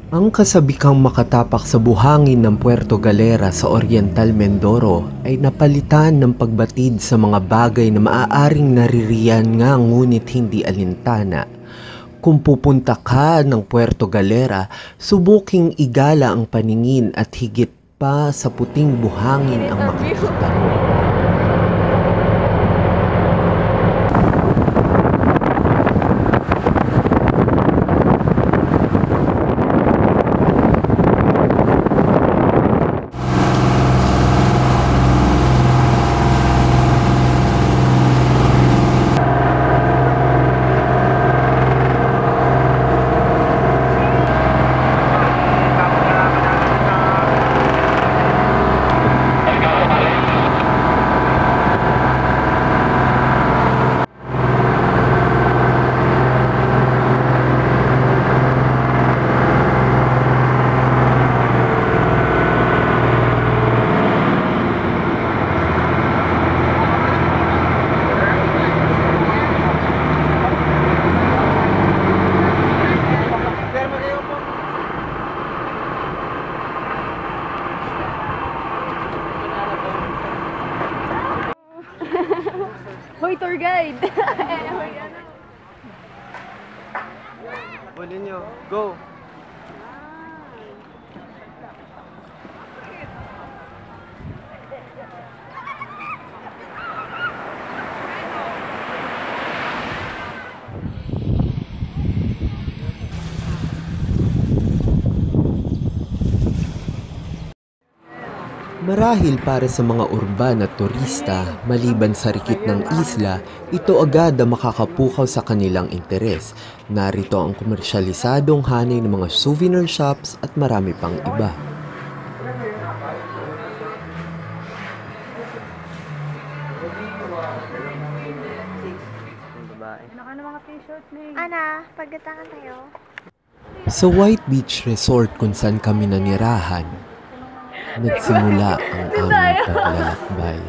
Ang kasabikang makatapak sa buhangin ng Puerto Galera sa Oriental Mindoro ay napalitan ng pagbatid sa mga bagay na maaaring naririyan nga ngunit hindi alintana. Kung pupunta ka ng Puerto Galera, subuking igala ang paningin at higit pa sa puting buhangin ang makikita mo. Hoy, tour guide! Huli nyo. Go! Marahil para sa mga urban at turista, maliban sa rikit ng isla, ito agad ang makakapukaw sa kanilang interes. Narito ang komersyalisadong hanay ng mga souvenir shops at marami pang iba. Ana, pagdatangan tayo. Sa White Beach Resort kung saan kami nanirahan, nagsimula ang aming paglalakbay.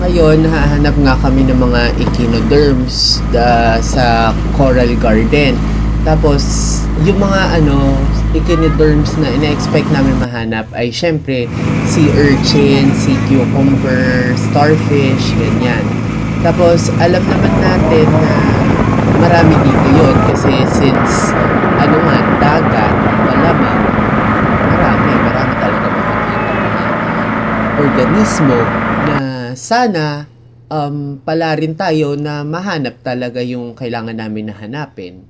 Ngayon, hahanap nga kami ng mga echinoderms sa Coral Garden. Tapos, yung mga echinoderms na ina-expect namin mahanap ay syempre sea urchin, sea cucumber, starfish, ganyan. Tapos, alam naman natin na marami dito yun kasi since dagat, malamang, marami talaga makikita mga organismo na sana pala rin tayo na mahanap talaga yung kailangan namin na hanapin.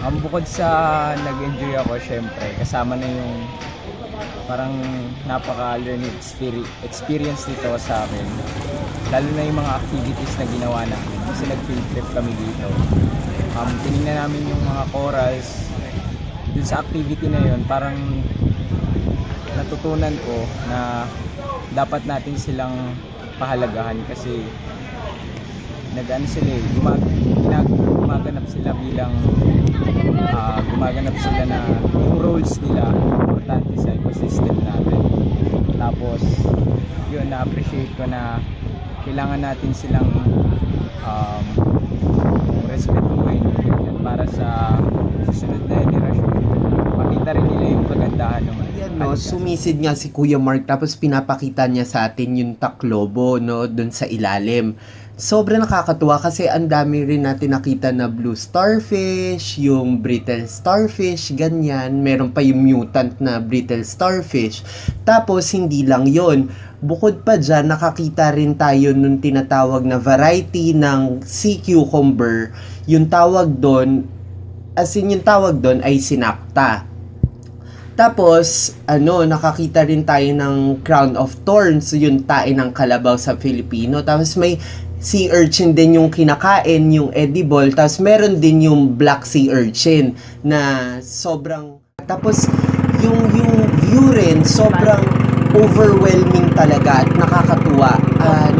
Ang bukod sa nag-enjoy ako, syempre, kasama na yung parang napaka-learning experience dito sa akin. Lalo na yung mga activities na ginawa namin. Kasi nag-field trip kami dito. Tinignan namin yung mga corals. Dun sa activity na yun, parang natutunan ko na dapat natin silang pahalagahan kasi gumaganap sila bilang gumaganap sila na yung roles nila importante sa ecosystem natin. Tapos yun, na-appreciate ko na kailangan natin silang respetuhin para sa susunod na henerasyon. Makita na rin nila yung kagandahan ng Ayan, no, sumisid nga si Kuya Mark tapos pinapakita niya sa atin yung Taclobo, no, dun sa ilalim. Sobrang nakakatuwa kasi ang dami rin natin nakita na blue starfish, yung brittle starfish, ganyan. Meron pa yung mutant na brittle starfish. Tapos, hindi lang yon. Bukod pa dyan, nakakita rin tayo nung tinatawag na variety ng sea cucumber. Yung tawag doon, yung tawag doon ay sinapta. Tapos, nakakita rin tayo ng crown of thorns, yung tae ng kalabaw sa Filipino. Tapos may sea urchin din yung kinakain, yung edible. Tapos meron din yung black sea urchin na sobrang... Tapos yung view rin, sobrang overwhelming talaga at nakakatuwa.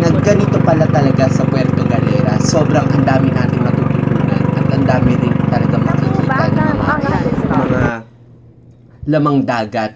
Nagganito pala talaga sa Puerto Galera. Sobrang ang dami natin matututunan at ang dami rin talaga makikita ng mga lamang dagat.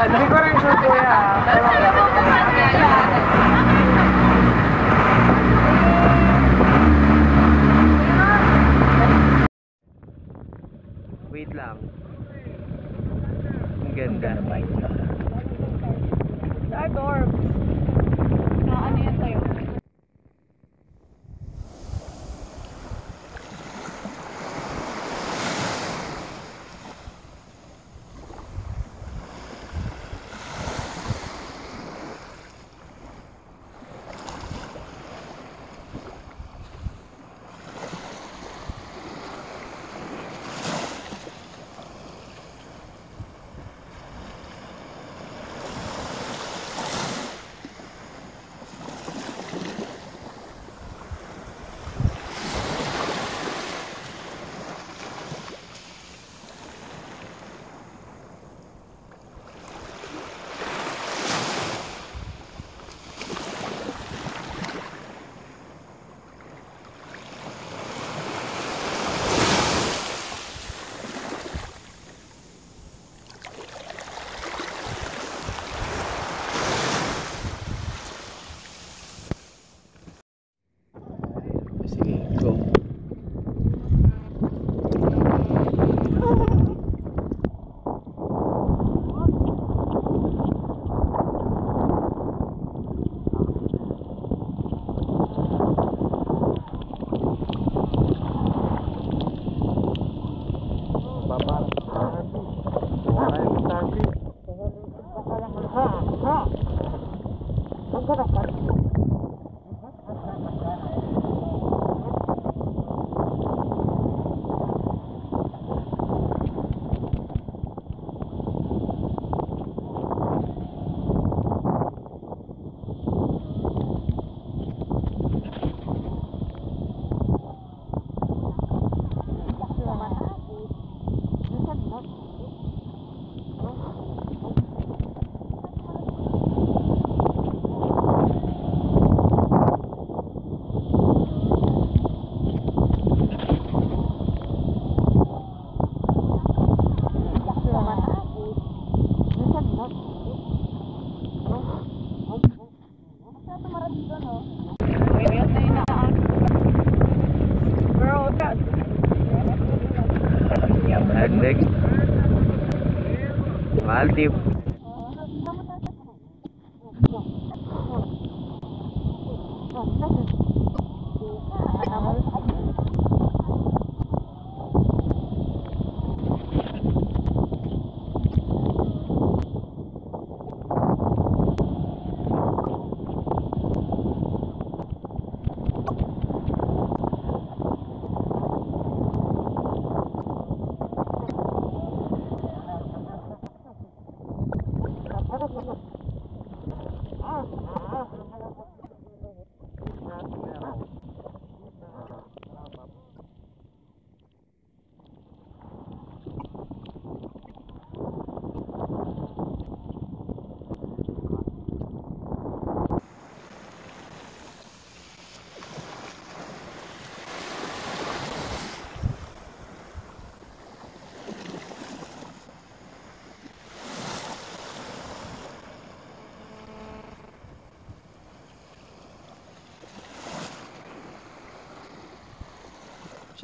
Hindi ko rin sure kuya. Wait lang. Ang ganda. Sa dorm. Na ano yan sa'yo? Sige, go. Magdeg. Maldives.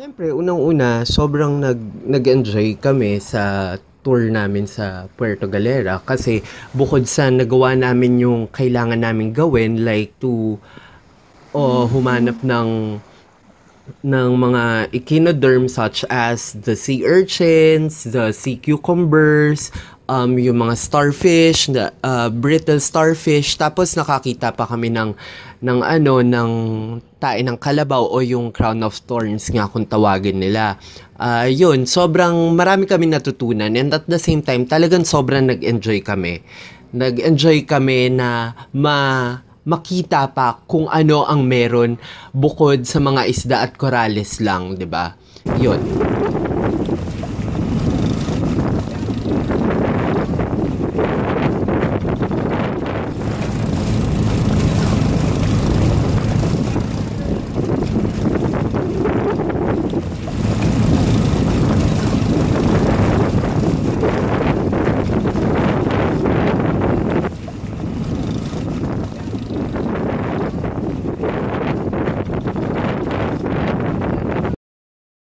Siyempre, unang-una, sobrang nag-enjoy kami sa tour namin sa Puerto Galera kasi bukod sa nagawa namin yung kailangan namin gawin like to humanap ng mga echinoderm such as the sea urchins, the sea cucumbers, yung mga starfish, the brittle starfish. Tapos nakakita pa kami ng tae ng kalabaw o yung crown of thorns nga kung tawagin nila. Yun, sobrang marami kami natutunan and at the same time talagang sobrang nag-enjoy kami. Nag-enjoy kami na makita pa kung ano ang meron bukod sa mga isda at korales lang, 'di ba? 'Yun.